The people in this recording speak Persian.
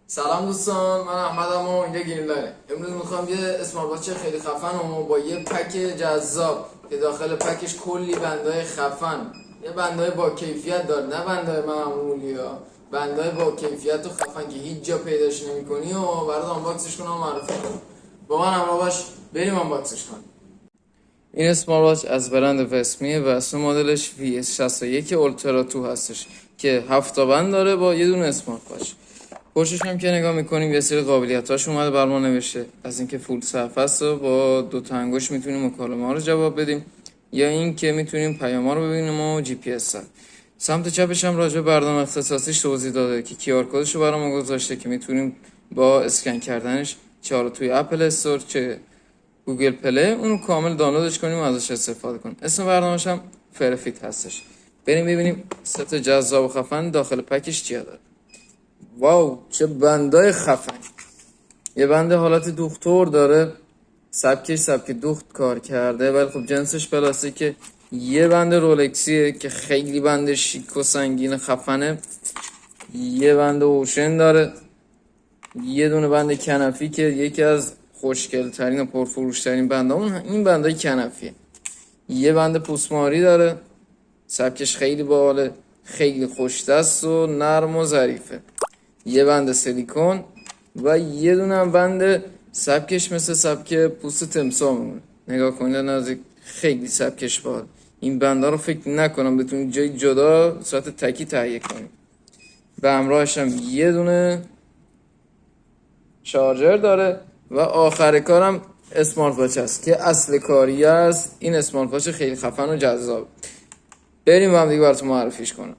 سلام دوستان، من احمدم و اینجا گیملایه. امروز میخوام یه اسمارت واچ خیلی خفن و با یه پک جذاب که داخل پکش کلی بندای خفن، یه بندای با کیفیت داره، نه بندای معمولی ها، بندای با کیفیت و خفن که هیچ جا پیداش نمی‌کنی و برات آنباکسش کنم و معرفی کنم. با من همراه باش، بریم آنباکسش کنیم. این اسمارت واچ از برند وسمیه و اسم مدلش VS61 اولترا 2 هستش که 7 تا بند داره با یه دونه اسمارت واچ. پشتش هم که نگاه میکنیم یه سری قابلیتاش اومده بر ما نوشته، از اینکه فول صفحه است و با دو تا انگشت میتونیم مکالمه ها رو جواب بدیم، یا این که میتونیم پیام ها رو ببینیم و جی پی اس. سمت چپش هم راجع به برنامه اختصاصیش توضیح داده که کیار کدش رو برام گذاشته که میتونیم با اسکن کردنش چه حالا توی اپل استور چه گوگل پلی اون کامل دانلودش کنیم و ازش استفاده کنیم. اسم برنامه‌ش هم فرفیت هستش. بریم ببینیم ست جذاب و خفن داخل پکش چیا داره. واو چه بندای خفن. یه بنده حالت دوختور داره، سبکش سبک دوخت کار کرده ولی خب جنسش پلاستیکه. یه بند رولکسیه که خیلی بند شیک و سنگین خفنه. یه بند اوشن داره، یه دونه بند کنفی که یکی از خوشگل ترین و پرفروش ترین بندامون این بندای کنفیه. یه بند پوسماری داره، سبکش خیلی باحاله، خیلی خوش دست و نرم و ظریفه. یه بند سیلیکون و یه دونه بند سبکش مثل سبک پوست تمساح میمونه. نگاه کنید نزدیک، خیلی سبکش باحال. این بندا رو فکر نکنم بتونید جای جدا صورت تکی تهیه کنید. به همراهش هم یه دونه شارژر داره و آخر کارم اسمارت واچ است که اصل کاری است. این اسمارت واچ خیلی خفن و جذاب. بریم با هم دیگه براتون معرفیش کنم.